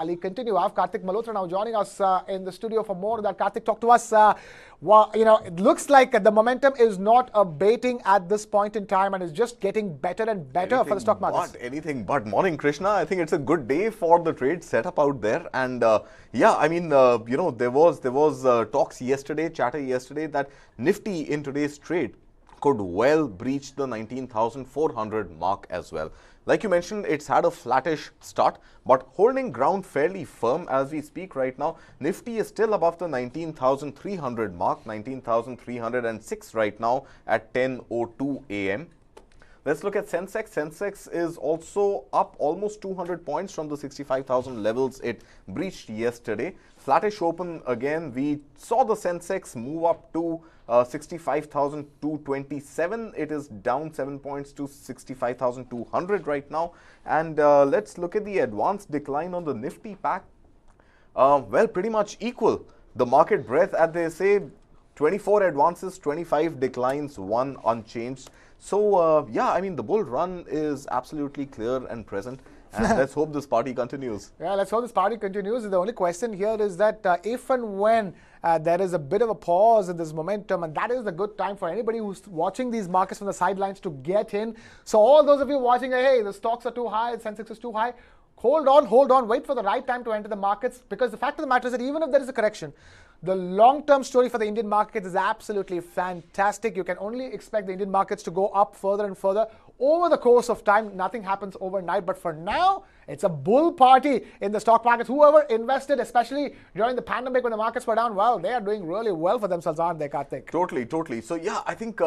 Ali continue. I have Karthik Malhotra now joining us in the studio for more of that. Karthik, talk to us. It looks like the momentum is not abating at this point in time and is just getting better and better for the stock markets. Anything but. Morning, Krishna. I think it's a good day for the trade setup out there. And there was talks yesterday, chatter yesterday that Nifty in today's trade could well breach the 19,400 mark as well. Like you mentioned, it's had a flattish start, but holding ground fairly firm as we speak right now. Nifty is still above the 19,300 mark, 19,306 right now at 10:02 a.m. Let's look at Sensex. Sensex is also up almost 200 points from the 65,000 levels it breached yesterday. Flattish open again. We saw the Sensex move up to 65,227. It is down 7 points to 65,200 right now. And let's look at the advanced decline on the Nifty pack. Well, pretty much equal. The market breadth, as they say, 24 advances, 25 declines, 1 unchanged. So, the bull run is absolutely clear and present. And let's hope this party continues. Yeah, let's hope this party continues. The only question here is that if and when there is a bit of a pause in this momentum, and that is a good time for anybody who's watching these markets from the sidelines to get in. So all those of you watching, hey, the stocks are too high, the Sensex is too high, hold on, wait for the right time to enter the markets, because the fact of the matter is that even if there is a correction, the long-term story for the Indian markets is absolutely fantastic. You can only expect the Indian markets to go up further and further over the course of time. Nothing happens overnight, but for now, it's a bull party in the stock markets. Whoever invested, especially during the pandemic when the markets were down, well, they are doing really well for themselves, aren't they, Karthik? Totally. So, yeah, I think,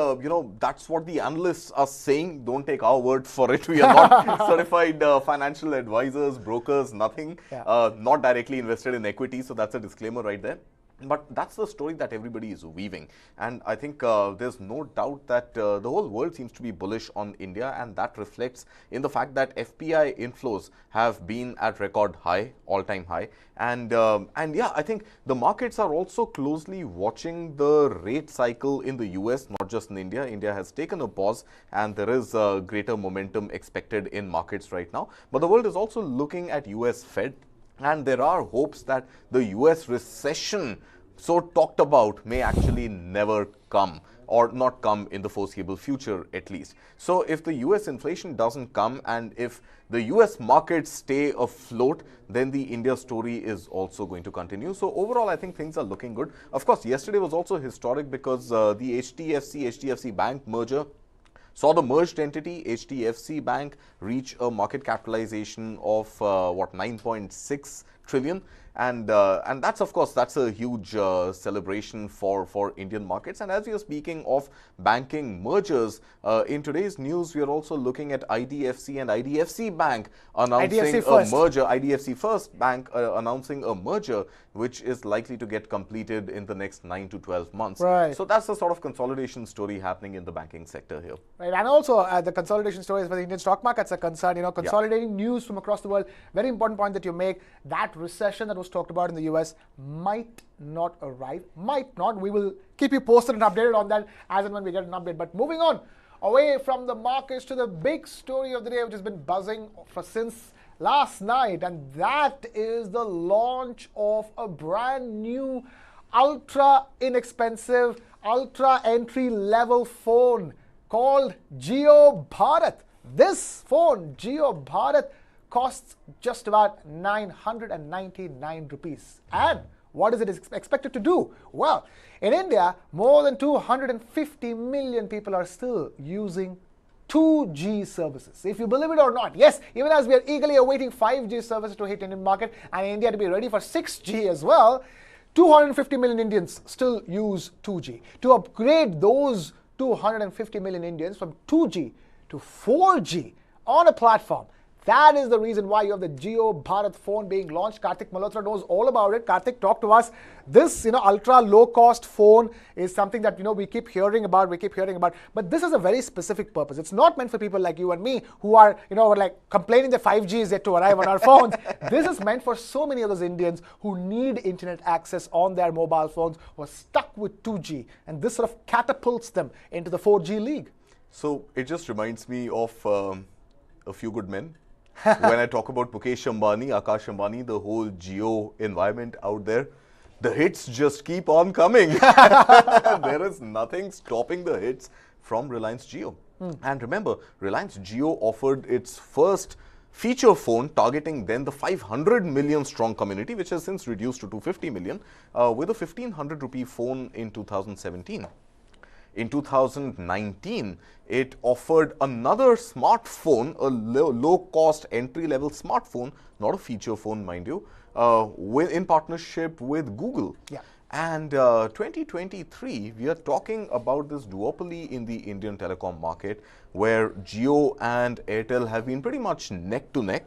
that's what the analysts are saying. Don't take our word for it. We are not certified financial advisors, brokers, nothing. Yeah. Not directly invested in equity. So, that's a disclaimer right there. But that's the story that everybody is weaving. And I think there's no doubt that the whole world seems to be bullish on India, and that reflects in the fact that FPI inflows have been at record high, all-time high. And I think the markets are also closely watching the rate cycle in the US, not just in India. India has taken a pause, and there is greater momentum expected in markets right now. But the world is also looking at US Fed. And there are hopes that the US recession, so talked about, may actually never come, or not come in the foreseeable future at least. So if the US inflation doesn't come, and if the US markets stay afloat, then the India story is also going to continue. So overall, I think things are looking good. Of course, yesterday was also historic because the HDFC Bank merger saw the merged entity, HDFC Bank, reach a market capitalization of 9.6 trillion. And that's, of course, that's a huge celebration for Indian markets. And as we are speaking of banking mergers, in today's news, we are also looking at IDFC and IDFC Bank announcing a merger. IDFC First Bank announcing a merger, which is likely to get completed in the next 9 to 12 months. Right. So that's the sort of consolidation story happening in the banking sector here. Right, and also the consolidation stories for the Indian stock markets are concerned. Consolidating news from across the world. Very important point that you make. That recession that was talked about in the US might not arrive. Might not. We will keep you posted and updated on that as and when we get an update. But moving on, away from the markets to the big story of the day, which has been buzzing since last night, and that is the launch of a brand new ultra inexpensive, ultra entry level phone called Jio Bharat. This phone, Jio Bharat, costs just about 999 rupees. And what is it expected to do? Well, in India, more than 250 million people are still using 2G services. If you believe it or not, yes, even as we are eagerly awaiting 5G services to hit Indian market and India to be ready for 6G as well, 250 million Indians still use 2G. To upgrade those 250 million Indians from 2G to 4G on a platform, that is the reason why you have the Jio Bharat phone being launched. Karthik Malhotra knows all about it. Karthik, talk to us. This, ultra low cost phone is something that, we keep hearing about. But this has a very specific purpose. It's not meant for people like you and me who are, like complaining that 5G is yet to arrive on our phones. This is meant for so many of those Indians who need internet access on their mobile phones, who are stuck with 2G. And this sort of catapults them into the 4G league. So it just reminds me of A Few Good Men. when I talk about Mukesh Ambani, Akash Ambani, the whole Jio environment out there, the hits just keep on coming. There is nothing stopping the hits from Reliance Jio. And remember, Reliance Jio offered its first feature phone targeting then the 500 million strong community, which has since reduced to 250 million, with a 1500 rupee phone in 2017. In 2019, it offered another smartphone, a low-cost entry-level smartphone, not a feature phone, mind you, in partnership with Google. Yeah. And 2023, we are talking about this duopoly in the Indian telecom market, where Jio and Airtel have been pretty much neck to neck,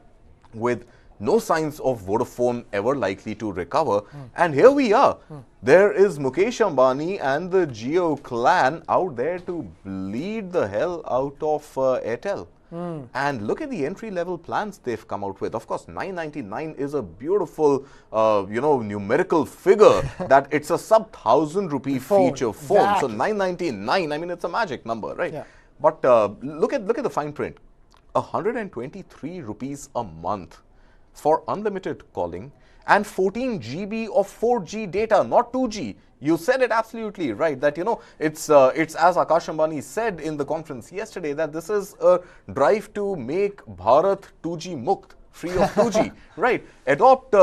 with no signs of Vodafone ever likely to recover. And here we are. There is Mukesh Ambani and the Jio clan out there to bleed the hell out of Airtel. And look at the entry-level plans they've come out with. Of course, 999 is a beautiful, numerical figure that it's a sub-1,000 rupee feature phone. Exactly. So 999, I mean, it's a magic number, right? Yeah. But look at the fine print. 123 rupees a month for unlimited calling and 14 GB of 4G data, not 2G. You said it absolutely right, that, it's as Akash Ambani said in the conference yesterday, that this is a drive to make Bharat 2G Mukt, free of 2G, right? Adopt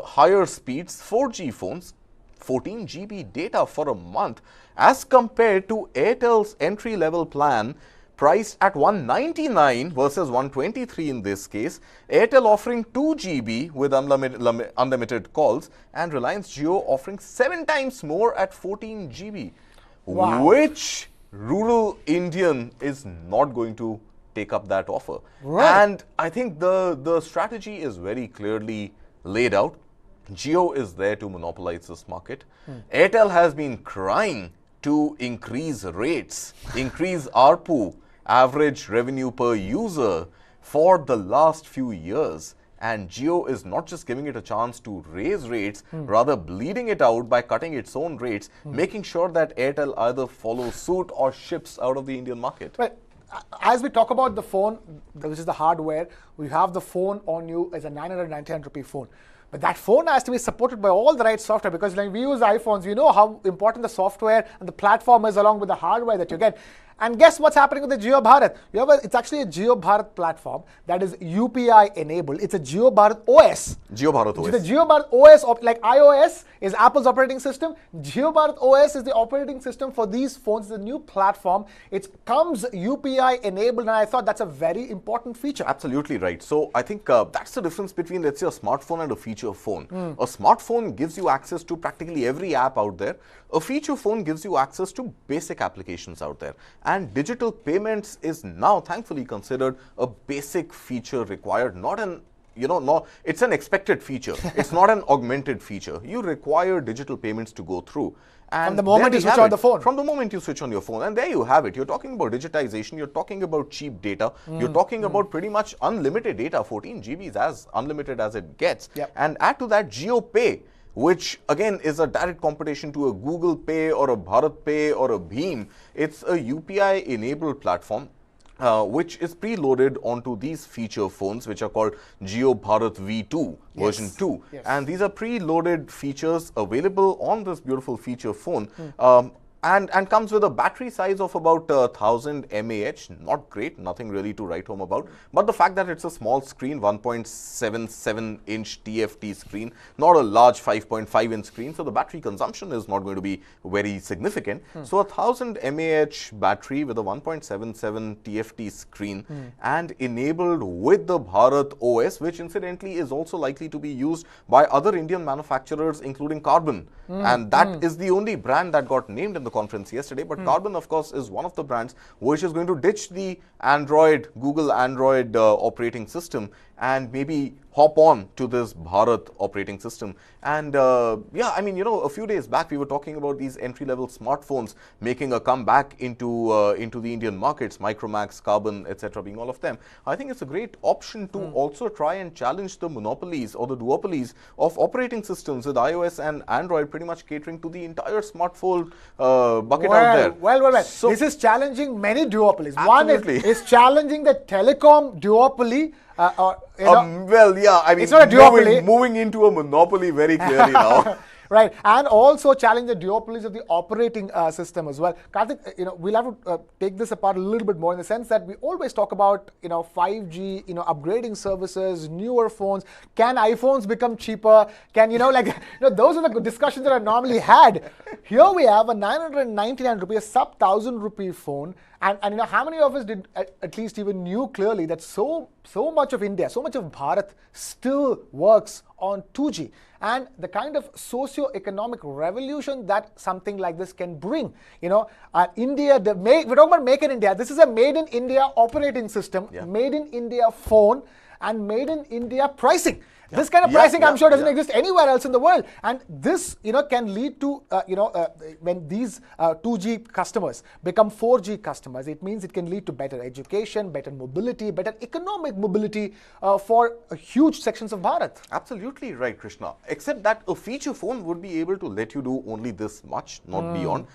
higher speeds, 4G phones, 14 GB data for a month, as compared to Airtel's entry-level plan, priced at 199 versus 123 in this case, Airtel offering 2 GB with unlimited calls, and Reliance Jio offering 7 times more at 14 GB. Wow. Which rural Indian is not going to take up that offer? Right. And I think the strategy is very clearly laid out. Jio is there to monopolize this market. Airtel has been crying to increase rates, increase ARPU, average revenue per user, for the last few years. And Jio is not just giving it a chance to raise rates, rather bleeding it out by cutting its own rates, making sure that Airtel either follows suit or ships out of the Indian market. But as we talk about the phone, which is the hardware, we have the phone on you as a 999 rupee phone. But that phone has to be supported by all the right software, because when we use iPhones, we know how important the software and the platform is, along with the hardware that you get. And guess what's happening with the Jio Bharat? It's actually a Jio Bharat platform that is UPI enabled. It's a Jio Bharat OS. Jio Bharat OS. The Jio Bharat OS, like iOS is Apple's operating system, Jio Bharat OS is the operating system for these phones. It's a new platform. It comes UPI enabled, and I thought that's a very important feature. Absolutely right. So I think that's the difference between, let's say, a smartphone and a feature phone. A smartphone gives you access to practically every app out there. A feature phone gives you access to basic applications out there. And digital payments is now thankfully considered a basic feature required, not an it's an expected feature. It's not an augmented feature. You require digital payments to go through. And from the moment you switch on the phone. From the moment you switch on your phone. And there you have it. You're talking about digitization. You're talking about cheap data. You're talking about pretty much unlimited data. 14 GB is as unlimited as it gets. Yep. And add to that Jio Pay, which again is a direct competition to a Google Pay or a Bharat Pay or a Bheem. It's a UPI enabled platform, which is preloaded onto these feature phones, which are called Jio Bharat V2 version 2. Yes. And these are preloaded features available on this beautiful feature phone. And comes with a battery size of about 1000 mAh. Not great, nothing really to write home about. But the fact that it's a small screen, 1.77-inch TFT screen, not a large 5.5-inch screen, so the battery consumption is not going to be very significant. So a 1000 mAh battery with a 1.77 TFT screen and enabled with the Bharat OS, which incidentally is also likely to be used by other Indian manufacturers, including Carbon. And that is the only brand that got named in the conference yesterday. But Carbon, of course, is one of the brands which is going to ditch the Google Android operating system and maybe hop on to this Bharat operating system. And yeah, I mean, a few days back we were talking about these entry-level smartphones making a comeback into the Indian markets, Micromax, Carbon, etc., being all of them. I think it's a great option to also try and challenge the monopolies or the duopolies of operating systems, with iOS and Android pretty much catering to the entire smartphone bucket out there. Well. So this is challenging many duopolies. Absolutely. One is challenging the telecom duopoly, Well, yeah, I mean, it's not a duopoly. moving into a monopoly very clearly now. Right, and also challenge the duopolies of the operating system as well. Karthik, we'll have to take this apart a little bit more in the sense that we always talk about 5G, upgrading services, newer phones. Can iPhones become cheaper? Can those are the discussions that are normally had. Here we have a 999 rupee, a sub 1,000 rupee phone, and how many of us did at least even knew clearly that so much of India, so much of Bharat still works on 2G, and the kind of socio-economic revolution that something like this can bring. India, we're talking about Make in India. This is a made in India operating system, made in India phone, and made in India pricing. This kind of pricing, I'm sure, doesn't exist anywhere else in the world. And this, can lead to, when these 2G customers become 4G customers, it means it can lead to better education, better mobility, better economic mobility for huge sections of Bharat. Absolutely right, Krishna. Except that a feature phone would be able to let you do only this much, not beyond.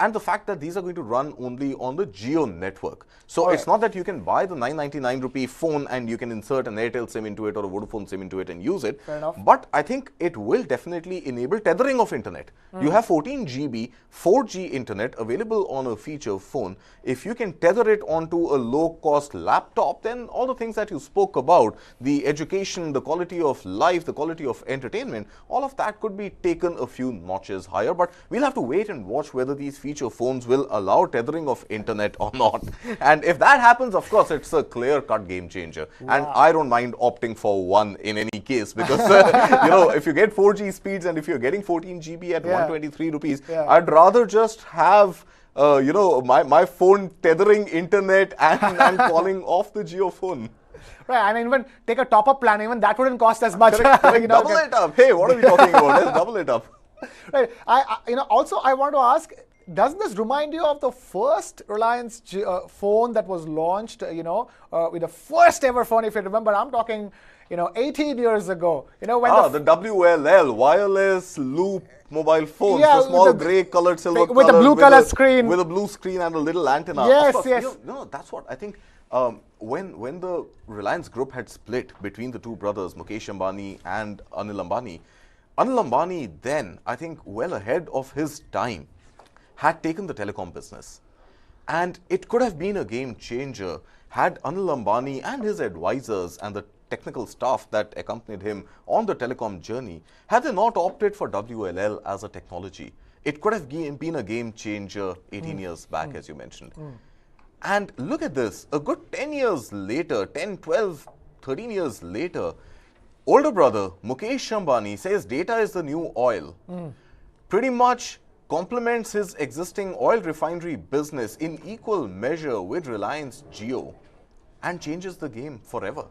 And the fact that these are going to run only on the Jio network. So it's not that you can buy the 999 rupee phone and you can insert an Airtel SIM into it or a Vodafone SIM into it and use it. Fair enough. But I think it will definitely enable tethering of internet. You have 14 GB 4G internet available on a feature phone. If you can tether it onto a low-cost laptop, then all the things that you spoke about, the education, the quality of life, the quality of entertainment, all of that could be taken a few notches higher. But we'll have to wait and watch whether these feature phones will allow tethering of internet or not. And if that happens, of course, it's a clear-cut game changer. Wow. And I don't mind opting for one in any case, because if you get 4G speeds and if you're getting 14 GB at 123 rupees, I'd rather just have my phone tethering internet and calling off the Jio phone. Right, and even take a top-up plan, even that wouldn't cost as much. Correct. Double it up. Hey, what are we talking about? Let's double it up. Right. Also, I want to ask, doesn't this remind you of the first Reliance phone that was launched, with the first ever phone, if you remember? I'm talking, 18 years ago. When the WLL, wireless loop mobile phones, the small grey colored silver with color, a blue color screen. With a blue screen and a little antenna. Yes, yes. That's what I think. When the Reliance group had split between the two brothers, Mukesh Ambani and Anil Ambani then, I think well ahead of his time, had taken the telecom business. And it could have been a game changer had Anil Ambani and his advisors and the technical staff that accompanied him on the telecom journey, had they not opted for WLL as a technology. It could have been a game changer 18 years back, as you mentioned. And look at this, a good 10 years later, 10, 12, 13 years later, older brother Mukesh Ambani says data is the new oil. Pretty much complements his existing oil refinery business in equal measure with Reliance Jio, and changes the game forever.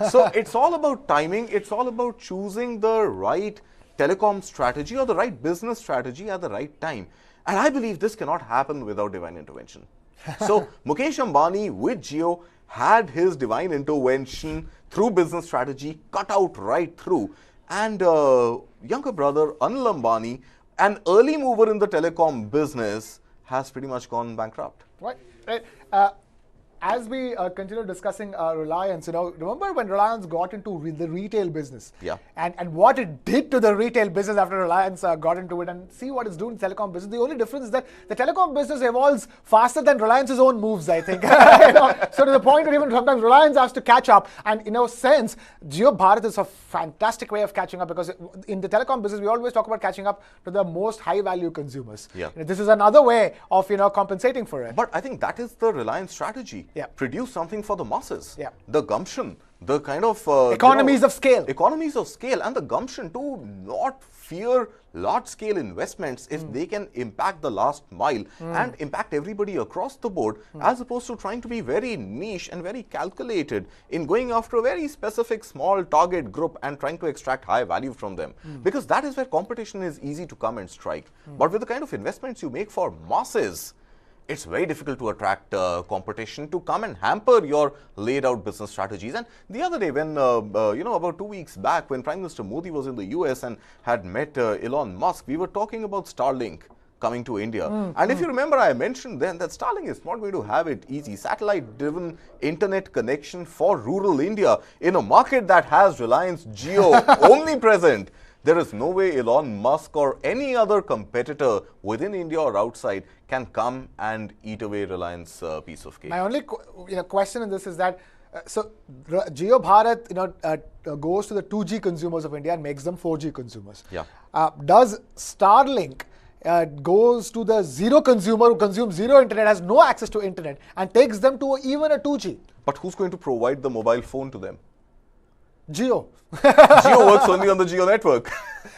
So it's all about timing. It's all about choosing the right telecom strategy or the right business strategy at the right time. And I believe this cannot happen without divine intervention. So Mukesh Ambani with Jio had his divine intervention through business strategy cut out right through. And younger brother Anil Ambani, an early mover in the telecom business, has pretty much gone bankrupt. Right. As we continue discussing Reliance, remember when Reliance got into the retail business? Yeah. And what it did to the retail business after Reliance got into it, and see what it's doing in the telecom business. The only difference is that the telecom business evolves faster than Reliance's own moves, I think. So to the point that even sometimes Reliance has to catch up. And in a sense, Jio Bharat is a fantastic way of catching up, because in the telecom business, we always talk about catching up to the most high-value consumers. Yeah. This is another way of compensating for it. But I think that is the Reliance strategy. Yeah. Produce something for the masses. Yeah. The gumption, the kind of economies of scale. Economies of scale, and the gumption to not fear large-scale investments if they can impact the last mile and impact everybody across the board, as opposed to trying to be very niche and very calculated in going after a very specific small target group and trying to extract high value from them. Because that is where competition is easy to come and strike. But with the kind of investments you make for masses, it's very difficult to attract competition to come and hamper your laid out business strategies. And the other day when, about 2 weeks back, when Prime Minister Modi was in the US and had met Elon Musk, we were talking about Starlink. coming to India. And if you remember, I mentioned then that Starlink is not going to have it easy. Satellite-driven internet connection for rural India in a market that has Reliance Jio omnipresent. There is no way Elon Musk or any other competitor within India or outside can come and eat away Reliance piece of cake. My only question in this is that so Jio Bharat goes to the 2G consumers of India and makes them 4G consumers. Yeah. Does Starlink goes to the zero consumer who consumes zero internet, has no access to internet, and takes them to even a 2G? But who's going to provide the mobile phone to them? Jio. Jio works only on the Jio network.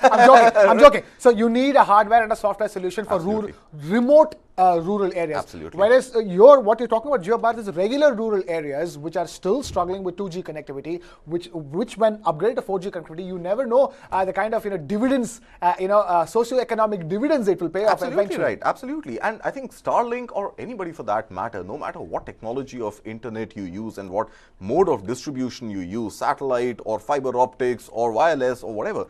I'm joking. So you need a hardware and a software solution for remote rural areas. Absolutely. Whereas what you're talking about, Jio Bharat, is regular rural areas which are still struggling with 2G connectivity, which when upgraded to 4G connectivity, you never know the kind of dividends, socio-economic dividends it will pay off eventually. Absolutely right. Absolutely. And I think Starlink, or anybody for that matter, no matter what technology of internet you use and what mode of distribution you use, satellite or fiber optics or wireless or whatever,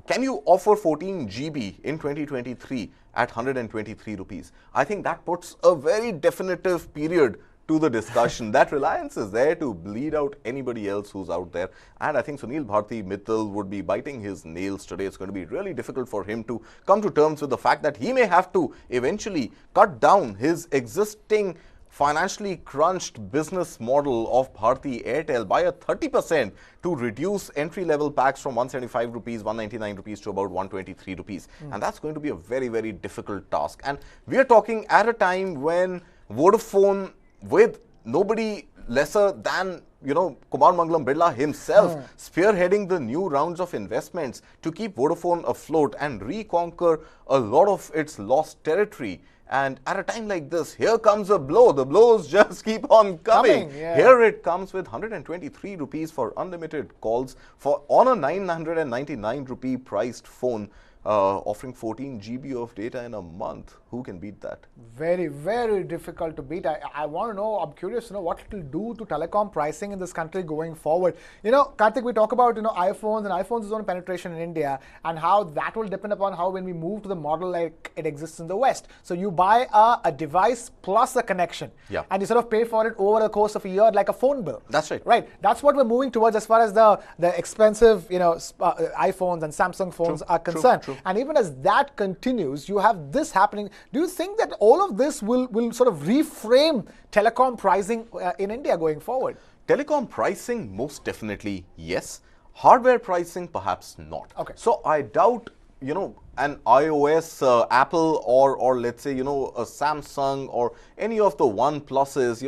can you offer 14 GB in 2023 at 123 rupees? I think that puts a very definitive period to the discussion that Reliance is there to bleed out anybody else who's out there. And I think Sunil Bharti Mittal would be biting his nails today. It's going to be really difficult for him to come to terms with the fact that he may have to eventually cut down his existing financially crunched business model of Bharti Airtel by a 30% to reduce entry-level packs from 175 rupees, 199 rupees to about 123 rupees. And that's going to be a very, very difficult task. And we are talking at a time when Vodafone, with nobody lesser than Kumar Mangalam Birla himself spearheading the new rounds of investments to keep Vodafone afloat and reconquer a lot of its lost territory. And at a time like this, here comes a blow. The blows just keep on coming. Here it comes with 123 rupees for unlimited calls on a 999 rupee priced phone, offering 14 GB of data in a month. Who can beat that? Very, very difficult to beat. I want to know, I'm curious to know what it will do to telecom pricing in this country going forward. Karthik, we talk about, iPhones and iPhones' own penetration in India and how that will depend upon how when we move to the model like it exists in the West. So you buy a device plus a connection and you sort of pay for it over the course of a year like a phone bill. That's right. Right. That's what we're moving towards as far as the expensive, iPhones and Samsung phones are concerned. True. And even as that continues, you have this happening. Do you think that all of this will sort of reframe telecom pricing in India going forward? Telecom pricing, most definitely, yes. Hardware pricing, perhaps not. Okay. So I doubt, an iOS, Apple, or let's say, a Samsung or any of the OnePluses,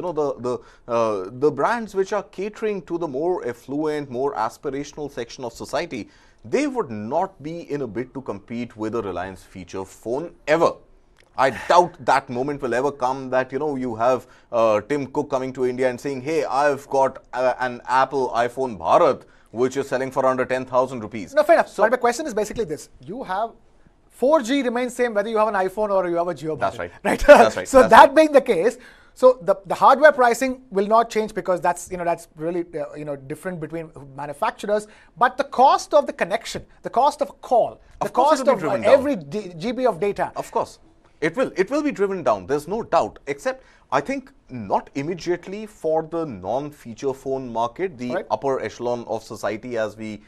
the brands which are catering to the more affluent, more aspirational section of society, they would not be in a bid to compete with a Reliance feature phone ever. I doubt that moment will ever come that, you have Tim Cook coming to India and saying, hey, I've got an Apple iPhone Bharat, which is selling for under 10,000 rupees. No, fair enough. So, but my question is basically this. You have 4G remains same whether you have an iPhone or you have a Jio Bharat. That's right. Right? That's right. So that's that right. being the case, so the hardware pricing will not change because that's really different between manufacturers. But the cost of the connection, the cost of a call, the cost of every GB of data. Of course. It will be driven down, there's no doubt, except I think not immediately for the non-feature phone market, the upper echelon of society, as we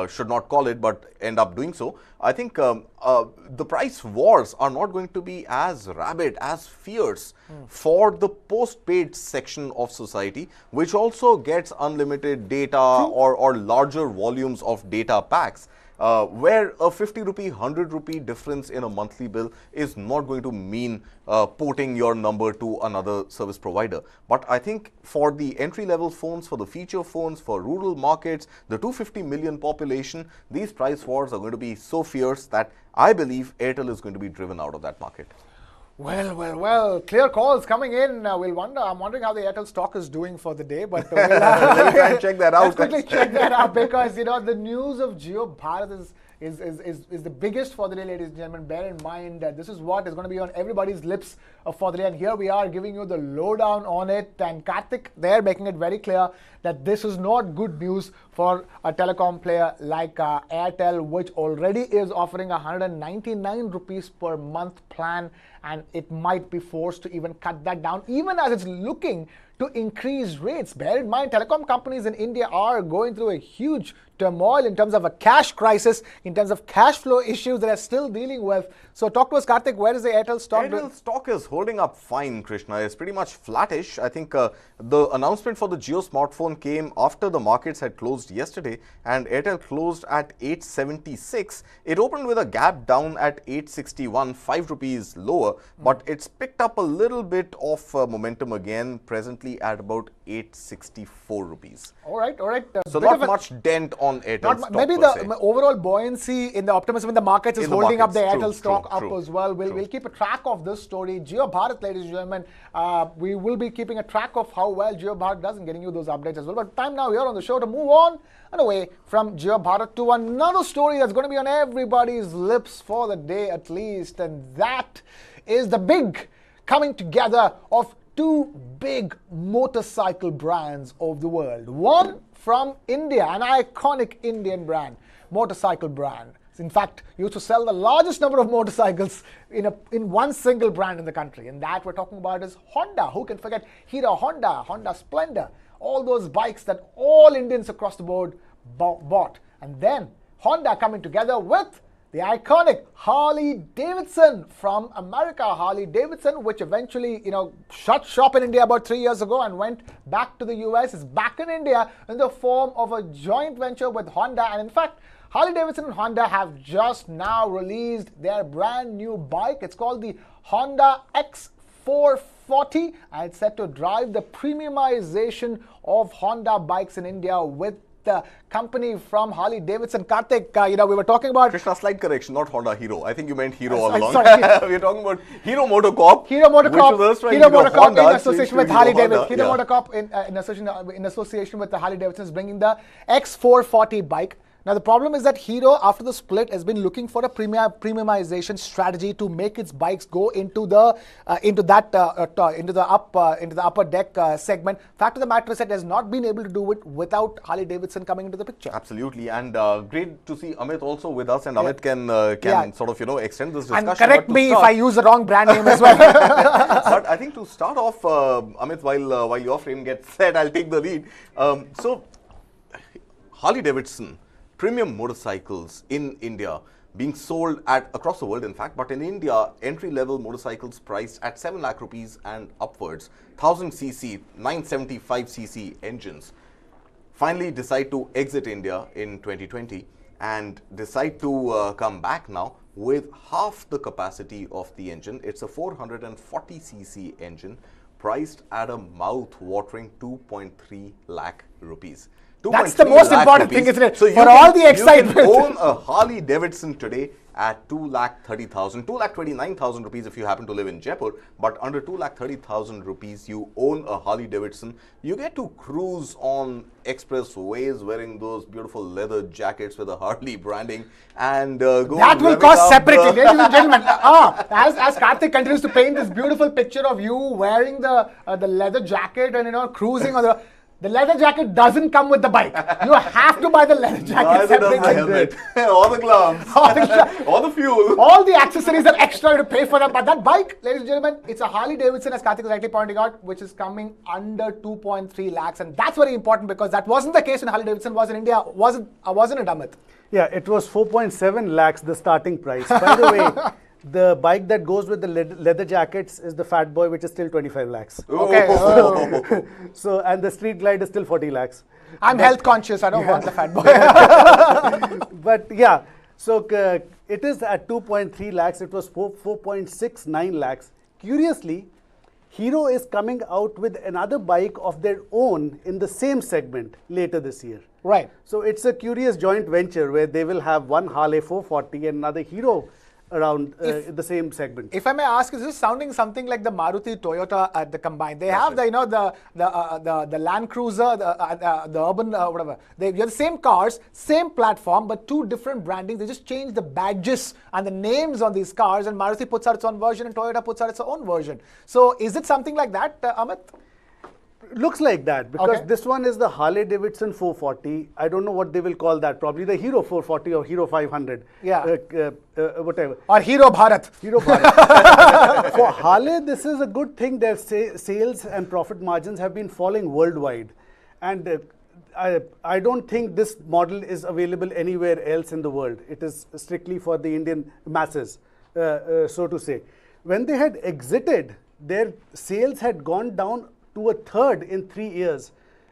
should not call it, but end up doing so. I think the price wars are not going to be as rabid, as fierce for the post-paid section of society, which also gets unlimited data or larger volumes of data packs. Where a 50 rupee, 100 rupee difference in a monthly bill is not going to mean porting your number to another service provider. But I think for the entry-level phones, for the feature phones, for rural markets, the 250 million population, these price wars are going to be so fierce that I believe Airtel is going to be driven out of that market. Well. Clear calls coming in. I'm wondering how the Airtel stock is doing for the day, but we'll try and check that out. Let's quickly check that out because the news of Jio Bharat is the biggest for the day, ladies and gentlemen. Bear in mind that this is what is going to be on everybody's lips for the day, and here we are giving you the lowdown on it. And Karthik, they're making it very clear that this is not good news for a telecom player like Airtel, which already is offering 199 rupees per month plan, and it might be forced to even cut that down, even as it's looking to increase rates. Bear in mind, telecom companies in India are going through a huge turmoil in terms of a cash crisis, in terms of cash flow issues that they're still dealing with. So talk to us, Karthik, where is the Airtel stock? Airtel stock is holding up fine, Krishna. It's pretty much flattish. I think the announcement for the Jio smartphone came after the markets had closed yesterday, and Airtel closed at 876. It opened with a gap down at 861, 5 rupees lower, but it's picked up a little bit of momentum again, presently at about 864 rupees. All right. So not much dent on Airtel stock. Maybe the overall buoyancy in the optimism in the markets is holding up the Airtel stock up as well. We'll keep a track of this story. Jio Bharat, ladies and gentlemen, we will be keeping a track of how well Jio Bharat does and getting you those updates as well. But time now here on the show to move on and away from Jio Bharat to another story that's going to be on everybody's lips for the day at least, and that is the big coming together of two big motorcycle brands of the world. One from India, an iconic Indian brand, motorcycle brand. In fact, used to sell the largest number of motorcycles in one single brand in the country. And that we're talking about is Honda. Who can forget Hero Honda, Honda Splendor, all those bikes that all Indians across the board bought. And then Honda coming together with the iconic Harley-Davidson from America. Harley-Davidson, which eventually, shut shop in India about 3 years ago and went back to the US, is back in India in the form of a joint venture with Honda. And in fact, Harley-Davidson and Honda have just now released their brand new bike. It's called the Honda X440, and it's set to drive the premiumization of Honda bikes in India with the company from Harley-Davidson. Karthik, we were talking about... Krishna, slight correction, not Honda Hero. I think you meant Hero all along. Sorry. We're talking about Hero Motorcorp. Hero Motorcorp in association with Harley-Davidson. Hero Motorcorp in association with the Harley-Davidson is bringing the X440 bike. Now the problem is that Hero, after the split, has been looking for a premiumization strategy to make its bikes go into the upper deck segment. Fact of the matter is that it has not been able to do it without Harley-Davidson coming into the picture. Absolutely, and great to see Amit also with us, and Amit can sort of extend this discussion. And correct me if I use the wrong brand name as well. But I think to start off, Amit, while your frame gets set, I'll take the lead. So Harley-Davidson. Premium motorcycles in India being sold across the world, in fact, but in India, entry-level motorcycles priced at 7 lakh rupees and upwards, 1000cc, 975cc engines, finally decide to exit India in 2020 and decide to come back now with half the capacity of the engine. It's a 440cc engine priced at a mouth-watering 2.3 lakh rupees. That's the most important thing, isn't it? So for all the excitement. You can own a Harley-Davidson today at 2,30,000, 2,29,000 rupees if you happen to live in Jaipur. But under 2,30,000 rupees, you own a Harley-Davidson. You get to cruise on expressways wearing those beautiful leather jackets with the Harley branding and go. That will cost separately, ladies and gentlemen. As Karthik continues to paint this beautiful picture of you wearing the leather jacket and cruising on the leather jacket doesn't come with the bike. You have to buy the leather jacket separately. The helmet, or the gloves, or the fuel. All the accessories are extra to pay for that. But that bike, ladies and gentlemen, it's a Harley-Davidson, as Karthik is rightly pointing out, which is coming under 2.3 lakhs. And that's very important because that wasn't the case when Harley-Davidson was in India, wasn't it, Amit? Yeah, it was 4.7 lakhs, the starting price. By the way, the bike that goes with the leather jackets is the Fat Boy, which is still 25 lakhs. Okay. So, and the Street Glide is still 40 lakhs. I'm health conscious. I don't want the Fat Boy. But yeah, so it is at 2.3 lakhs. It was 4.69 lakhs. Curiously, Hero is coming out with another bike of their own in the same segment later this year. Right. So it's a curious joint venture where they will have one Harley 440 and another Hero around the same segment. If I may ask, is this sounding something like the Maruti Toyota at the combined? They have the Land Cruiser, the urban whatever. They're the same cars, same platform, but two different brandings. They just change the badges and the names on these cars, and Maruti puts out its own version and Toyota puts out its own version. So is it something like that, Amit? Looks like that, because this one is the Harley-Davidson 440. I don't know what they will call that. Probably the Hero 440 or Hero 500. Yeah. Whatever. Or Hero Bharat. Hero Bharat. For Harley, this is a good thing. Their sales and profit margins have been falling worldwide. And I don't think this model is available anywhere else in the world. It is strictly for the Indian masses, so to say. When they had exited, their sales had gone down to a third in 3 years,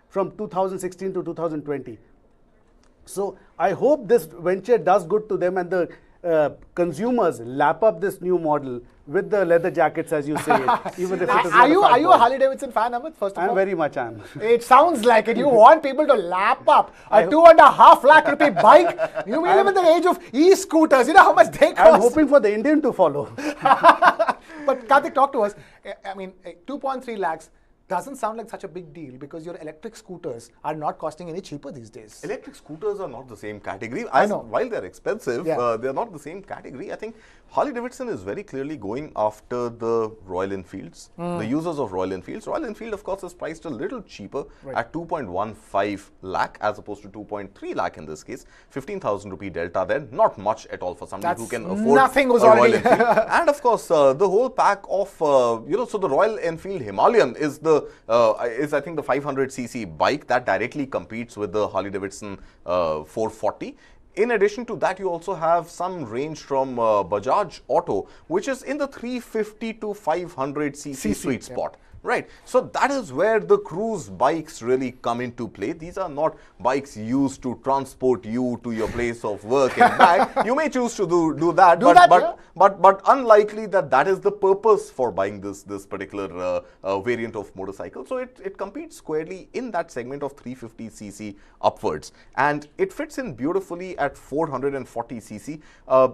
from 2016 to 2020. So I hope this venture does good to them, and the consumers lap up this new model with the leather jackets, as you say it, even if it is Are you a Harley-Davidson fan, Amit, first of all? I very much am. It sounds like it. You want people to lap up a 2.5 lakh rupee bike. You may live in the age of e-scooters. You know how much they cost. I'm hoping for the Indian to follow. But Karthik, talk to us. I mean, 2.3 lakhs doesn't sound like such a big deal, because your electric scooters are not costing any cheaper these days. Electric scooters are not the same category. I know. While they're expensive, they're not the same category. I think Harley-Davidson is very clearly going after the Royal Enfields, the users of Royal Enfields. Royal Enfield, of course, is priced a little cheaper at 2.15 lakh as opposed to 2.3 lakh in this case. 15,000 rupee delta there, not much at all for somebody who can afford nothing was a Royal already Enfield. And of course, the whole pack of, so the Royal Enfield Himalayan is I think the 500cc bike that directly competes with the Harley-Davidson 440. In addition to that, you also have some range from Bajaj Auto, which is in the 350 to 500cc sweet spot. Right. So that is where the cruise bikes really come into play. These are not bikes used to transport you to your place of work and back. You may choose to do that, but unlikely that is the purpose for buying this particular variant of motorcycle. So it competes squarely in that segment of 350cc upwards, and it fits in beautifully at 440cc,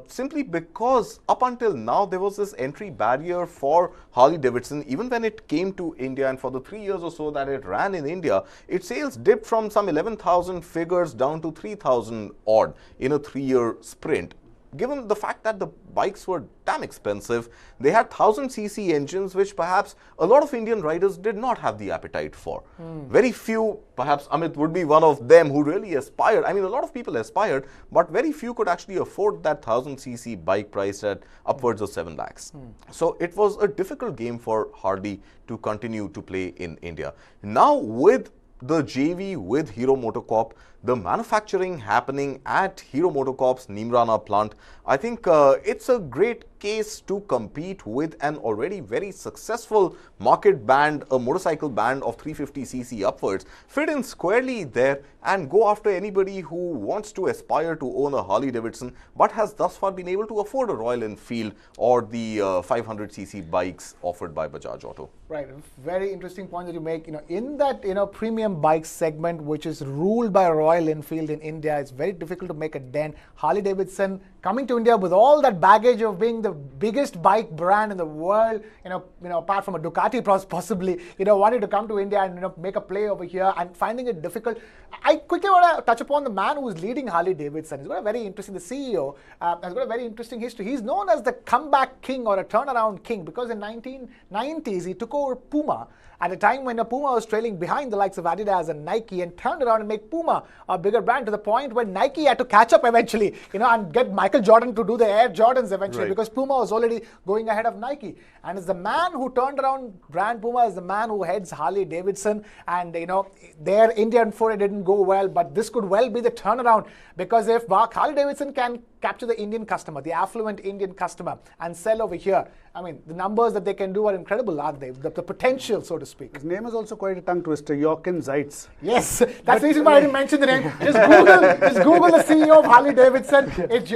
simply because up until now there was this entry barrier for Harley-Davidson. Even when it came to India, and for the 3 years or so that it ran in India, its sales dipped from some 11,000 figures down to 3,000 odd in a 3-year sprint. Given the fact that the bikes were damn expensive, they had 1000cc engines, which perhaps a lot of Indian riders did not have the appetite for. Very few, perhaps Amit would be one of them, who really aspired. I mean, a lot of people aspired, but very few could actually afford that 1000cc bike priced at upwards of 7 lakhs. So it was a difficult game for Harley to continue to play in India. Now with the JV with Hero MotoCorp, the manufacturing happening at Hero MotoCorp's Neemrana plant, I think it's a great case to compete with an already very successful market band, a motorcycle band of 350cc upwards, fit in squarely there and go after anybody who wants to aspire to own a Harley-Davidson but has thus far been able to afford a Royal Enfield or the 500cc bikes offered by Bajaj Auto. Right, very interesting point that you make. In that premium bike segment, which is ruled by Royal Enfield in India, it's very difficult to make a dent. Harley-Davidson coming to India with all that baggage of being the biggest bike brand in the world, apart from a Ducati possibly, wanting to come to India and make a play over here and finding it difficult. I quickly want to touch upon the man who is leading Harley-Davidson. He's got a very interesting, the CEO has got a very interesting history. He's known as the comeback king or a turnaround king, because in 1990s he took over Puma at a time when Puma was trailing behind the likes of Adidas and Nike, and turned around and make Puma a bigger brand, to the point where Nike had to catch up eventually, and get Michael Jordan to do the Air Jordans eventually, because Puma was already going ahead of Nike. And it's the man who turned around brand Puma, is the man who heads Harley-Davidson. And their Indian foray didn't go well, but this could well be the turnaround, because if Harley-Davidson can capture the Indian customer, the affluent Indian customer, and sell over here, I mean, the numbers that they can do are incredible, aren't they? The potential, so to speak. His name is also quite a tongue twister, Jochen Zeitz. Yes, that's the reason why I didn't mention the name. Just Google the CEO of Harley-Davidson. It's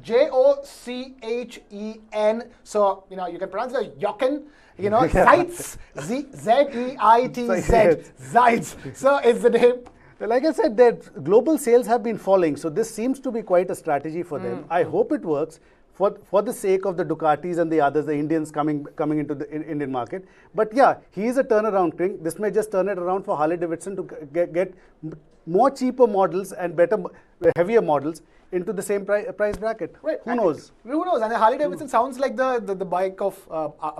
Jochen. So, you can pronounce it Jochen. Zeitz, Z-E-I-T-Z, Zeitz. So it's the name. Like I said, their global sales have been falling, so this seems to be quite a strategy for them. I hope it works. for the sake of the Ducatis and the others, the Indians coming into the Indian market. But yeah, he is a turnaround king. This may just turn it around for Harley-Davidson to get more cheaper models and better, heavier models into the same price bracket. Right. Who knows? Who knows? And the Harley-Davidson sounds like the bike of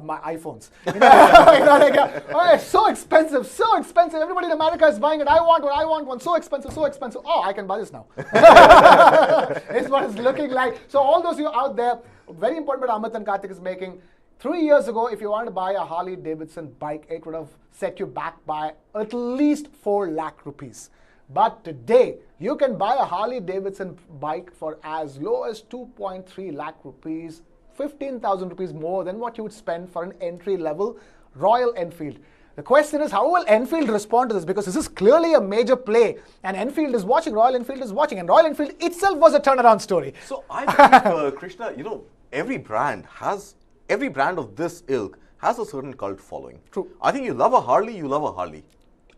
my iPhones. You know, like, oh, it's so expensive, so expensive. Everybody in America is buying it. I want one. So expensive, so expensive. Oh, I can buy this now. It's what it's looking like. So all those of you out there, very important what Amit and Karthik is making. 3 years ago, if you wanted to buy a Harley-Davidson bike, it would have set you back by at least 4 lakh rupees. But today, you can buy a Harley-Davidson bike for as low as 2.3 lakh rupees, 15,000 rupees more than what you would spend for an entry-level Royal Enfield. The question is, how will Enfield respond to this? Because this is clearly a major play, and Enfield is watching, Royal Enfield is watching, and Royal Enfield itself was a turnaround story. So I believe, Krishna, you know, every brand of this ilk has a certain cult following. True. I think you love a Harley, you love a Harley.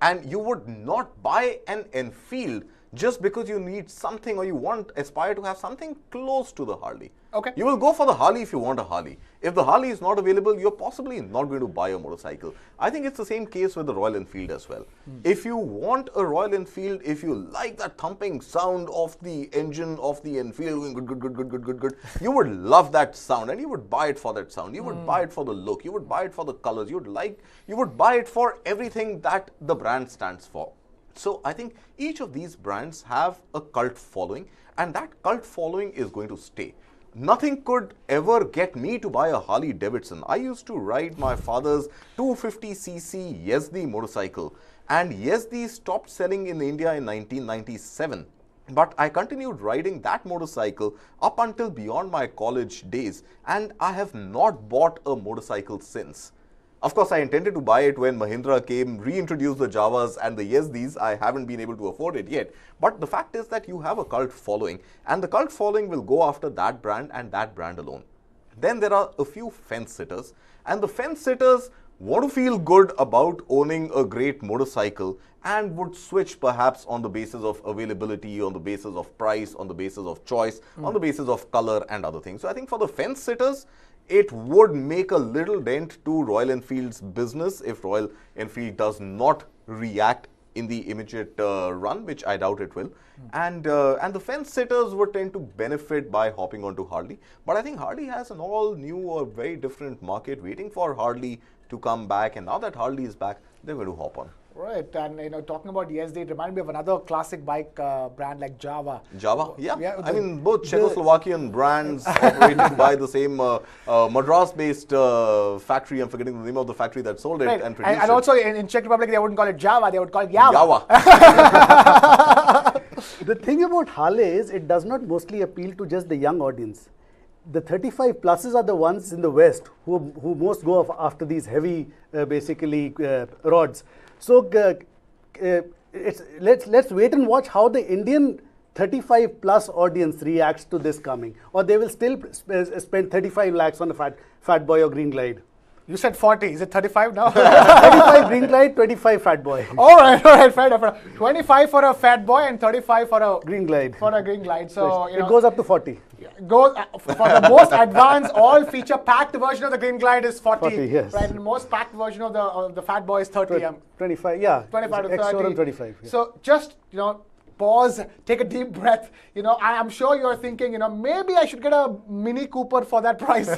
And you would not buy an Enfield just because you need something or you aspire to have something close to the Harley. Okay. You will go for the Harley if you want a Harley. If the Harley is not available, you're possibly not going to buy a motorcycle. I think it's the same case with the Royal Enfield as well. If you want a Royal Enfield, if you like that thumping sound of the engine of the Enfield going good, you would love that sound and you would buy it for that sound. You would buy it for the look. You would buy it for the colors. You would buy it for everything that the brand stands for. So I think each of these brands have a cult following, and that cult following is going to stay. Nothing could ever get me to buy a Harley-Davidson. I used to ride my father's 250cc Yazdi motorcycle, and Yazdi stopped selling in India in 1997. But I continued riding that motorcycle up until beyond my college days, and I have not bought a motorcycle since. Of course, I intended to buy it when Mahindra came, reintroduced the Javas and the Yazdis. I haven't been able to afford it yet. But the fact is that you have a cult following, and the cult following will go after that brand and that brand alone. Then there are a few fence sitters, and the fence sitters want to feel good about owning a great motorcycle and would switch perhaps on the basis of availability, on the basis of price, on the basis of choice, on the basis of color and other things. So I think for the fence sitters, it would make a little dent to Royal Enfield's business if Royal Enfield does not react in the immediate run, which I doubt it will. And the fence sitters would tend to benefit by hopping onto Harley. But I think Harley has an all new or very different market waiting for Harley to come back. And now that Harley is back, they're going to hop on. Right, and you know, talking about Yazdi, it reminded me of another classic bike brand like Java. Java, yeah. I mean, both Czechoslovakian brands operated by the same Madras-based factory. I'm forgetting the name of the factory that sold it and produced it. And also in Czech Republic, they wouldn't call it Java, they would call it Java. The thing about Harley is it does not mostly appeal to just the young audience. The 35 pluses are the ones in the West who most go after these heavy, rods. So let's wait and watch how the Indian 35 plus audience reacts to this coming, or they will still spend 35 lakhs on a fat boy or green glide. You said 40. Is it 35 now? 35 green glide, 25 fat boy. All right, fair enough. 25 for a fat boy and 35 for a green glide. So it goes up to 40. Goes for the most advanced, all-feature packed version of the green glide is 40. Yes. Right, and the most packed version of the fat boy is 30. 25, yeah. 25 to 30. X440 25. Yeah. So just pause, take a deep breath. I'm sure you're thinking, maybe I should get a Mini Cooper for that price.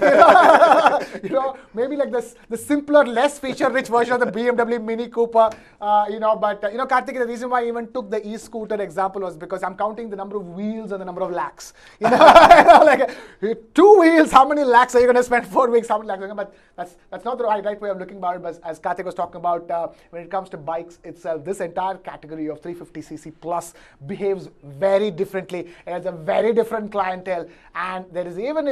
Maybe like the simpler, less feature-rich version of the BMW Mini Cooper. But Karthik, the reason why I even took the e-scooter example was because I'm counting the number of wheels and the number of lakhs. Like 2 wheels, how many lakhs are you going to spend 4 weeks? How many lakhs? But that's not the right way of looking about it. But as Karthik was talking about, when it comes to bikes itself, this entire category of 350cc plus behaves very differently. It has a very different clientele, and you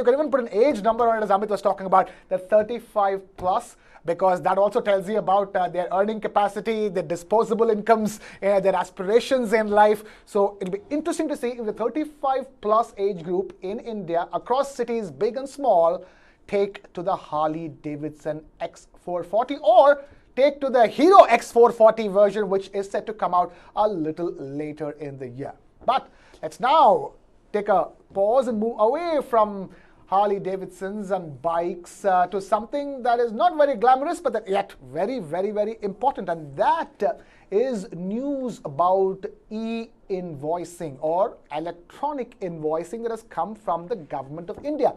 can even put an age number on it, as Amit was talking about, the 35 plus, because that also tells you about their earning capacity, their disposable incomes, their aspirations in life. So it'll be interesting to see if the 35 plus age group in India, across cities big and small, take to the Harley-Davidson X440 or take to the Hero X440 version, which is set to come out a little later in the year. But let's now take a pause and move away from Harley-Davidsons and bikes to something that is not very glamorous, but that yet very, very, very important. And that is news about e-invoicing or electronic invoicing that has come from the government of India.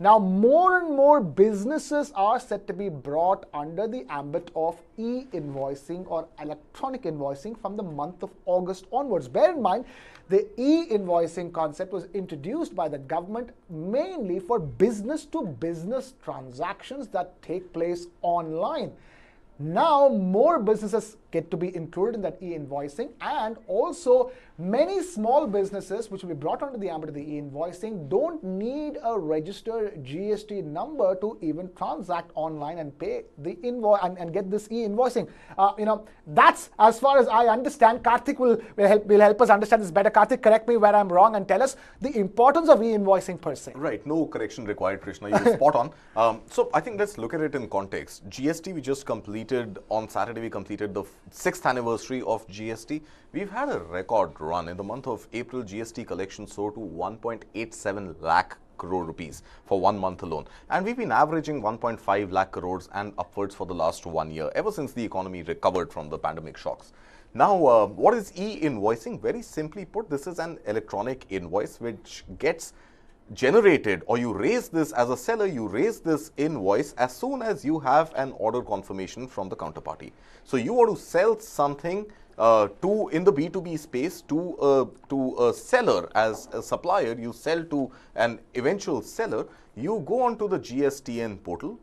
Now, more and more businesses are set to be brought under the ambit of e-invoicing or electronic invoicing from the month of August onwards. Bear in mind, the e-invoicing concept was introduced by the government mainly for business-to-business transactions that take place online. Now, more businesses get to be included in that e-invoicing, and also many small businesses which will be brought under the ambit of the e-invoicing don't need a registered GST number to even transact online and pay the invoice and get this e-invoicing. That's as far as I understand. Karthik will help us understand this better. Karthik, correct me where I'm wrong and tell us the importance of e-invoicing per se. Right, no correction required, Krishna. You're spot on. So I think let's look at it in context. GST we just completed on Saturday. We completed the 6th anniversary of GST. We've had a record run. In the month of April, GST collection soared to 1.87 lakh crore rupees for 1 month alone. And we've been averaging 1.5 lakh crores and upwards for the last 1 year, ever since the economy recovered from the pandemic shocks. Now, what is e-invoicing? Very simply put, this is an electronic invoice which gets generated, or you raise this as a seller, you raise this invoice as soon as you have an order confirmation from the counterparty. So you want to sell something in the B2B space to a seller as a supplier, you sell to an eventual seller, you go onto the GSTN portal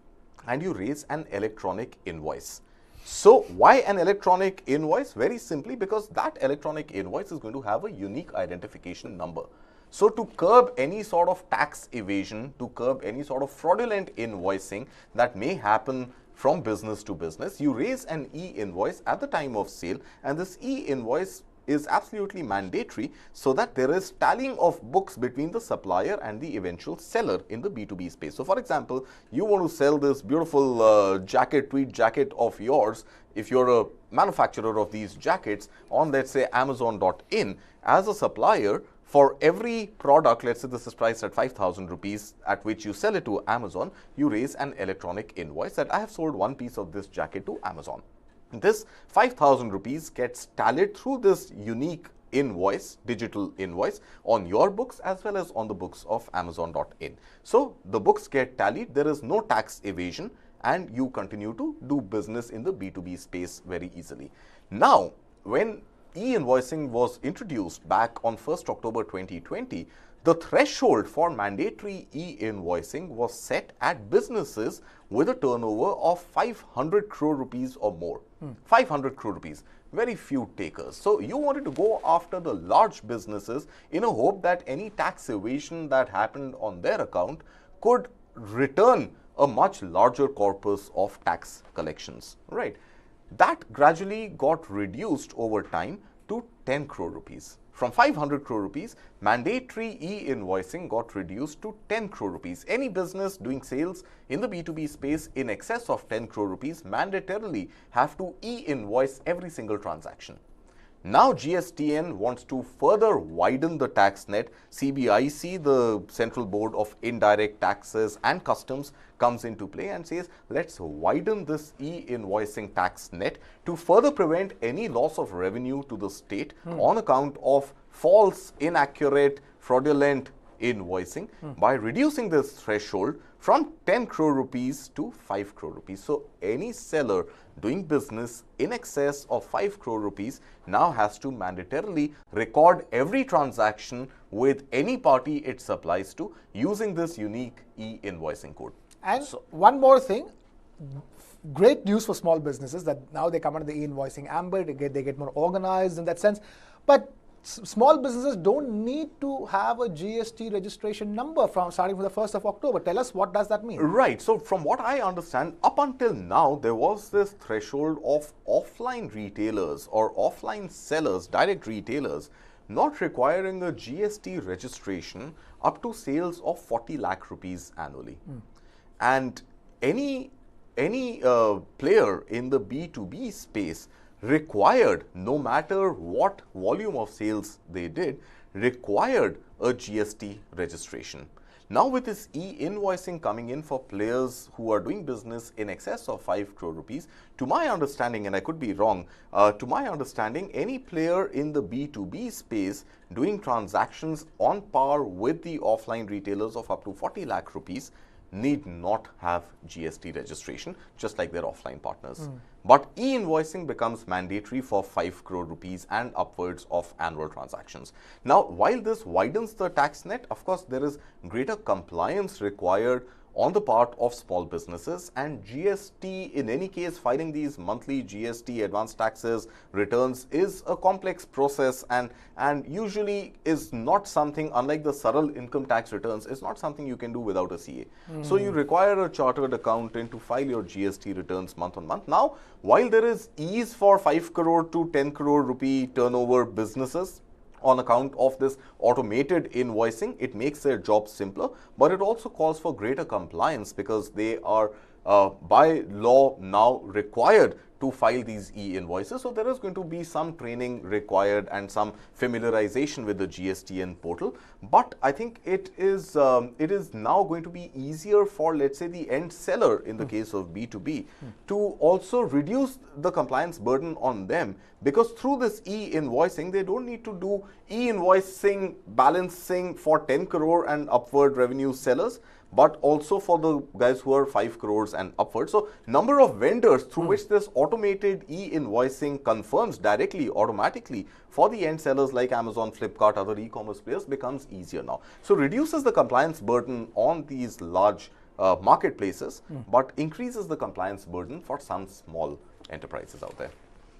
and you raise an electronic invoice. So why an electronic invoice? Very simply because that electronic invoice is going to have a unique identification number. So to curb any sort of tax evasion, to curb any sort of fraudulent invoicing that may happen from business to business, you raise an e-invoice at the time of sale, and this e-invoice is absolutely mandatory so that there is tallying of books between the supplier and the eventual seller in the B2B space. So for example, you want to sell this beautiful tweed jacket of yours. If you're a manufacturer of these jackets on, let's say, Amazon.in, as a supplier, for every product, let's say this is priced at 5,000 rupees at which you sell it to Amazon, you raise an electronic invoice that I have sold one piece of this jacket to Amazon. This 5,000 rupees gets tallied through this unique invoice, digital invoice, on your books as well as on the books of Amazon.in. So the books get tallied, there is no tax evasion, and you continue to do business in the B2B space very easily. Now, when e-invoicing was introduced back on 1st October 2020, the threshold for mandatory e-invoicing was set at businesses with a turnover of 500 crore rupees or more. 500 crore rupees. Very few takers. So you wanted to go after the large businesses in a hope that any tax evasion that happened on their account could return a much larger corpus of tax collections, right? That gradually got reduced over time to 10 crore rupees. From 500 crore rupees, mandatory e-invoicing got reduced to 10 crore rupees. Any business doing sales in the B2B space in excess of 10 crore rupees mandatorily have to e-invoice every single transaction. Now GSTN wants to further widen the tax net. CBIC, the Central Board of Indirect Taxes and Customs, comes into play and says, let's widen this e-invoicing tax net to further prevent any loss of revenue to the state on account of false, inaccurate, fraudulent invoicing by reducing this threshold from 10 crore rupees to 5 crore rupees. So any seller doing business in excess of 5 crore rupees now has to mandatorily record every transaction with any party it supplies to using this unique e-invoicing code. And so, one more thing, great news for small businesses that now they come under the e-invoicing ambit, they get more organized in that sense. But small businesses don't need to have a GST registration number starting from the 1st of October. Tell us, what does that mean? Right. So from what I understand, up until now, there was this threshold of offline retailers or offline sellers, direct retailers, not requiring a GST registration up to sales of 40 lakh rupees annually. And any player in the B2B space required, no matter what volume of sales they did, required a GST registration. Now with this e-invoicing coming in for players who are doing business in excess of 5 crore rupees, to my understanding, and I could be wrong, to my understanding, any player in the B2B space doing transactions on par with the offline retailers of up to 40 lakh rupees need not have GST registration, just like their offline partners. But e-invoicing becomes mandatory for 5 crore rupees and upwards of annual transactions. Now, while this widens the tax net, of course, there is greater compliance required on the part of small businesses, and GST, in any case, filing these monthly GST advanced taxes returns is a complex process and usually is not something, unlike the Saral income tax returns, is not something you can do without a CA. So you require a chartered accountant to file your GST returns month on month. Now, while there is ease for 5 crore to 10 crore rupee turnover businesses, on account of this automated invoicing, it makes their job simpler, but it also calls for greater compliance because they are by law now required to file these e-invoices. So there is going to be some training required and some familiarization with the GSTN portal. But I think it is now going to be easier for, let's say, the end seller in the case of B2B to also reduce the compliance burden on them, because through this e-invoicing, they don't need to do e-invoicing balancing for 10 crore and upward revenue sellers, but also for the guys who are 5 crores and upwards. So number of vendors through which this automated e-invoicing confirms directly, automatically for the end sellers like Amazon, Flipkart, other e-commerce players becomes easier now. So reduces the compliance burden on these large marketplaces, but increases the compliance burden for some small enterprises out there.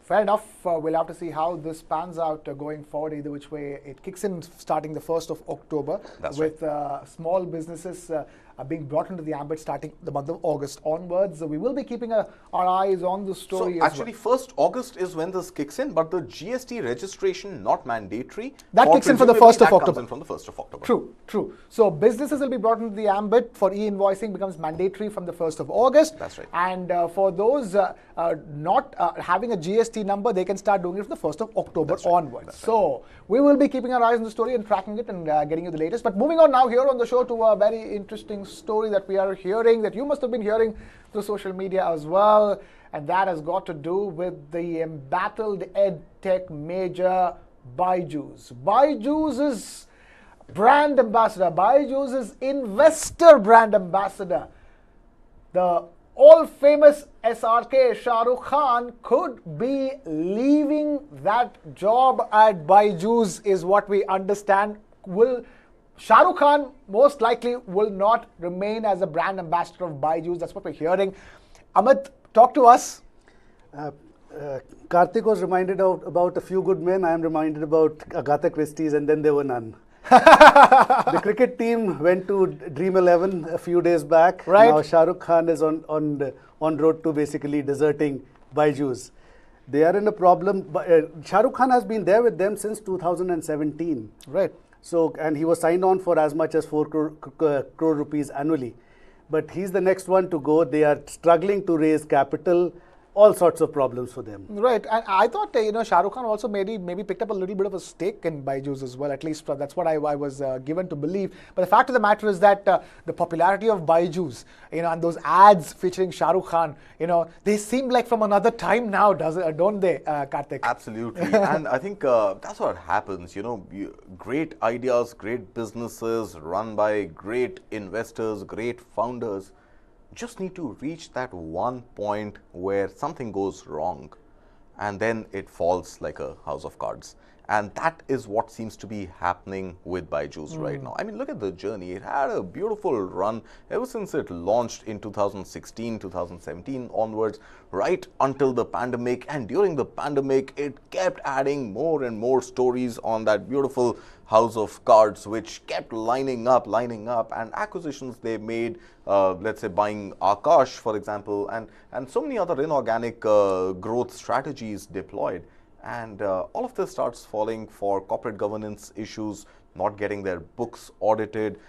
Fair enough. We'll have to see how this pans out going forward. Either which way, it kicks in starting the 1st of October. That's with small businesses being brought into the ambit starting the month of August onwards. We will be keeping our eyes on the story. So actually, 1st August is when this kicks in, but the GST registration not mandatory. That kicks in for the 1st of October. Comes in from the 1st of October. True, true. So businesses will be brought into the ambit for e-invoicing becomes mandatory from the 1st of August. That's right. And for those not having a GST number, they can start doing it from the 1st of October onwards. So we will be keeping our eyes on the story and tracking it and getting you the latest. But moving on now here on the show to a very interesting story that we are hearing, that you must have been hearing through social media as well. And that has got to do with the embattled edtech major Byju's. Byju's brand ambassador, Byju's investor brand ambassador, the all-famous SRK Shahrukh Khan could be leaving that job at Byju's, is what we understand. Shahrukh Khan most likely will not remain as a brand ambassador of Byju's. That's what we're hearing. Amit, talk to us. Karthik was reminded about a few good men. I am reminded about Agatha Christie's, and then there were none. The cricket team went to Dream 11 a few days back. Right. Now Shahrukh Khan is on road to basically deserting Byju's. They are in a problem. Shahrukh Khan has been there with them since 2017. Right. So, and he was signed on for as much as 4 crore rupees annually. But he's the next one to go. They are struggling to raise capital. All sorts of problems for them. Right, and I thought Shahrukh Khan also maybe picked up a little bit of a stake in Byju's as well. At least that's what I was given to believe. But the fact of the matter is that the popularity of Byju's, and those ads featuring Shahrukh Khan, they seem like from another time now, don't they, Karthik? Absolutely, and I think that's what happens. Great ideas, great businesses run by great investors, great founders, just need to reach that one point where something goes wrong and then it falls like a house of cards. And that is what seems to be happening with Byju's right now. I mean, look at the journey. It had a beautiful run ever since it launched in 2016, 2017 onwards, right until the pandemic. And during the pandemic, it kept adding more and more stories on that beautiful house of cards, which kept lining up, and acquisitions they made, let's say buying Akash, for example, and so many other inorganic growth strategies deployed. And all of this starts falling for corporate governance issues, not getting their books audited,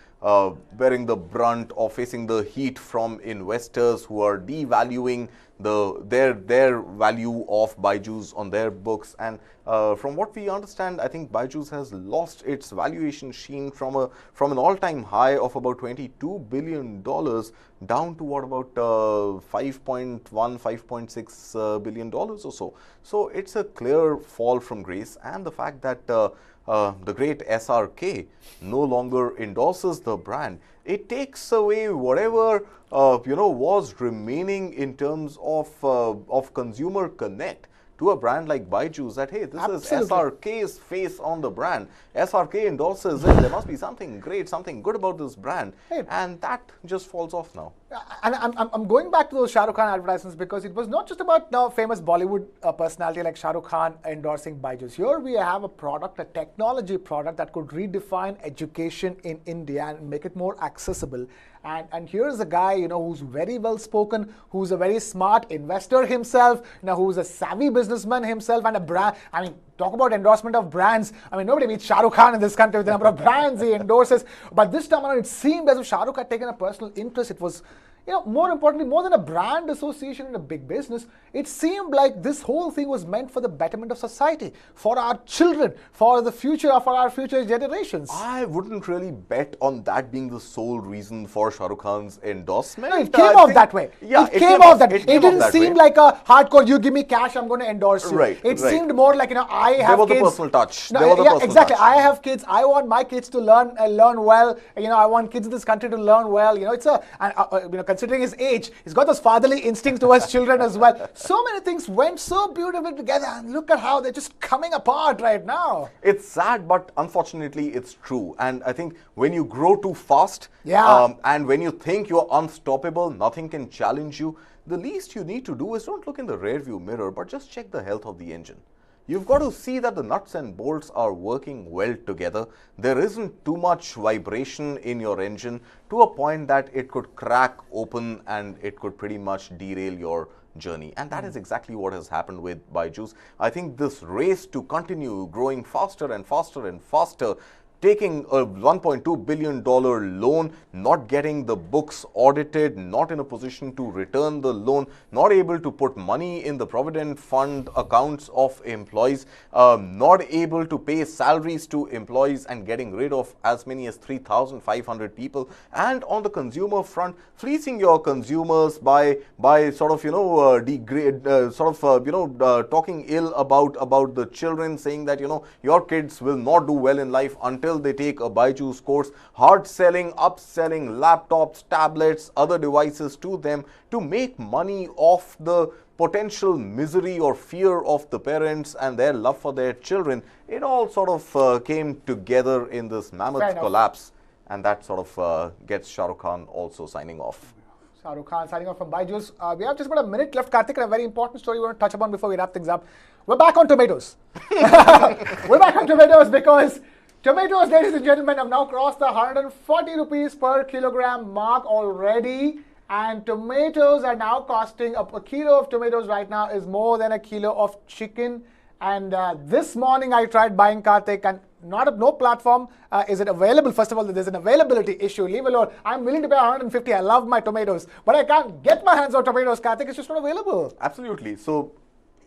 bearing the brunt of facing the heat from investors who are devaluing their value of Byju's on their books. And from what we understand, I think Byju's has lost its valuation sheen from an all-time high of about $22 billion down to what, about $5.1, $5.6 billion or so. So it's a clear fall from grace, and the fact that the great SRK no longer endorses the brand, it takes away whatever was remaining in terms of consumer connect to a brand like Byju's, that hey, this is SRK's face on the brand. SRK endorses it. There must be something great, something good about this brand, and that just falls off now. And I'm going back to those Shahrukh Khan advertisements, because it was not just about now famous Bollywood personality like Shahrukh Khan endorsing Byju's. Here we have a product, a technology product that could redefine education in India and make it more accessible. And here's a guy, who's very well spoken, who's a very smart investor himself, who's a savvy businessman himself, and a brand. I mean, talk about endorsement of brands. I mean, nobody meets Shahrukh Khan in this country with the number of brands he endorses. But this time around, it seemed as if Shahrukh had taken a personal interest. It was, more importantly, more than a brand association in a big business, it seemed like this whole thing was meant for the betterment of society, for our children, for the future of our future generations. I wouldn't really bet on that being the sole reason for Shahrukh Khan's endorsement. No, it came off that way. Yeah, it came off that way. It didn't seem like a hardcore, you give me cash, I'm going to endorse you. Right, it seemed more like, I have kids. There was a personal touch. No, yeah, exactly. I have kids. I want my kids to learn well. I want kids in this country to learn well. It's considering his age, he's got those fatherly instincts towards children as well. So many things went so beautifully together, and look at how they're just coming apart right now. It's sad, but unfortunately it's true. And I think when you grow too fast, and when you think you're unstoppable, nothing can challenge you, the least you need to do is don't look in the rearview mirror, but just check the health of the engine. You've got to see that the nuts and bolts are working well together. There isn't too much vibration in your engine to a point that it could crack open and it could pretty much derail your journey. And that is exactly what has happened with Byju's. I think this race to continue growing faster and faster and faster, taking a $1.2 billion loan, not getting the books audited, not in a position to return the loan, not able to put money in the provident fund accounts of employees, not able to pay salaries to employees, and getting rid of as many as 3,500 people. And on the consumer front, fleecing your consumers by sort of talking ill about the children, saying that your kids will not do well in life until they take a Byju's course, hard selling, upselling laptops, tablets, other devices to them to make money off the potential misery or fear of the parents and their love for their children. It all sort of came together in this mammoth collapse, and that sort of gets Shahrukh Khan also signing off. Shahrukh Khan signing off from Byju's. We have just about a minute left, Karthik, and a very important story we want to touch upon before we wrap things up. We're back on tomatoes. We're back on tomatoes because tomatoes, ladies and gentlemen, have now crossed the 140 rupees per kilogram mark already. And tomatoes are now costing, a kilo of tomatoes right now is more than a kilo of chicken. And this morning I tried buying, Karthik, and no platform is it available. First of all, there's an availability issue. Leave alone, I'm willing to pay 150. I love my tomatoes, but I can't get my hands on tomatoes, Karthik. It's just not available. Absolutely. So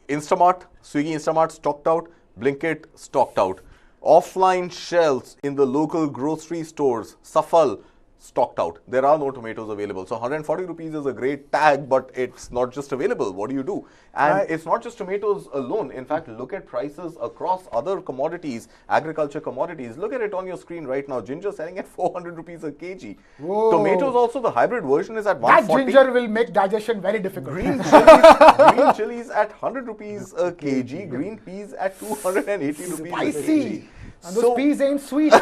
Instamart, Swiggy Instamart stocked out, Blinkit stocked out. Offline shelves in the local grocery stores, Safal, stocked out. There are no tomatoes available. So 140 rupees is a great tag, but it's not just available. What do you do? And it's not just tomatoes alone. In fact, look at prices across other commodities, agriculture commodities. Look at it on your screen right now. Ginger selling at 400 rupees a kg. Whoa. Tomatoes also, the hybrid version is at 140. That ginger will make digestion very difficult. Green chilies at 100 rupees a kg. Green peas at 280 rupees Spicy. a kg. And those peas ain't sweet.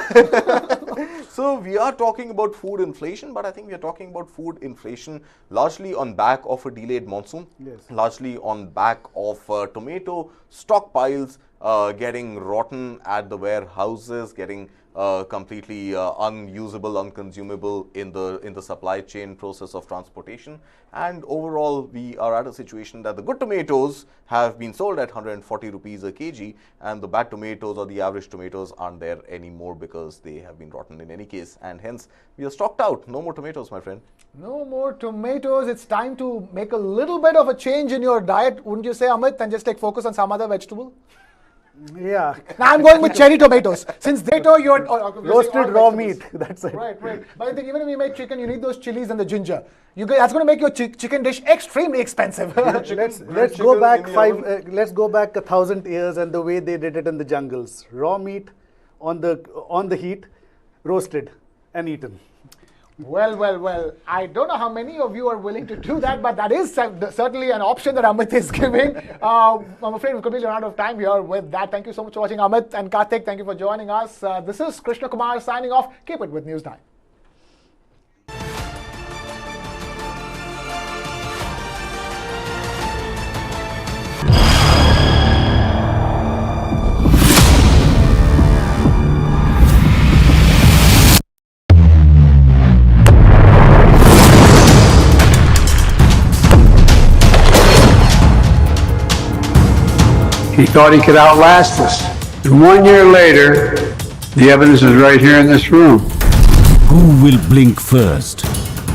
So we are talking about food inflation, but I think we are talking about food inflation largely on back of a delayed monsoon, largely on back of tomato stockpiles getting rotten at the warehouses, getting completely unusable, unconsumable in the supply chain process of transportation. And overall, we are at a situation that the good tomatoes have been sold at 140 rupees a kg, and the bad tomatoes or the average tomatoes aren't there anymore because they have been rotten in any case, and hence we are stocked out. No more tomatoes, my friend. No more tomatoes. It's time to make a little bit of a change in your diet, wouldn't you say, Amit, and just take focus on some other vegetable? Yeah. Now I'm going with cherry tomatoes. Since you're Roasted raw meat. That's it. Right. But I think even if you make chicken, you need those chilies and the ginger. That's going to make your chicken dish extremely expensive. Let's go back 1,000 years and the way they did it in the jungles. Raw meat on the heat, roasted and eaten. Well, I don't know how many of you are willing to do that, but that is certainly an option that Amit is giving. I'm afraid we've completely run out of time here with that. Thank you so much for watching, Amit and Karthik. Thank you for joining us. This is KrishnaKumar signing off. Keep it with News9. He thought he could outlast us. And 1 year later, the evidence is right here in this room. Who will blink first?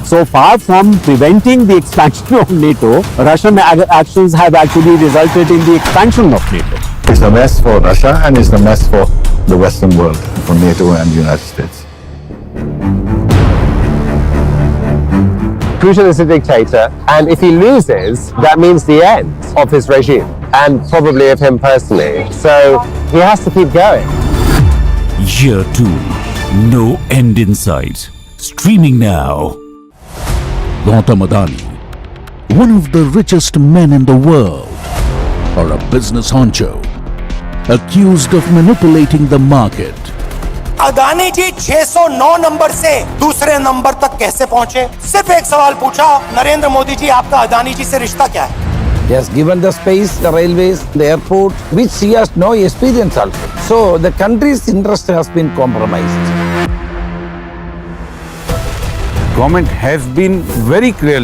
So far from preventing the expansion of NATO, Russian actions have actually resulted in the expansion of NATO. It's a mess for Russia and it's a mess for the Western world, for NATO and the United States. Putin is a dictator, and if he loses, that means the end of his regime, and probably of him personally. So he has to keep going. Year 2. No end in sight. Streaming now. Gautam Adani, one of the richest men in the world, or a business honcho, accused of manipulating the market. Adani ji 609 number से दूसरे number तक कैसे पहुंचे? सिर्फ एक सवाल पूछा, नरेंद्र मोदी जी, आपका अदानी जी से रिश्ता क्या है? He has given the space, the railways, the airport, which he has no experience also. So the country's interest has been compromised. Government has been very clearly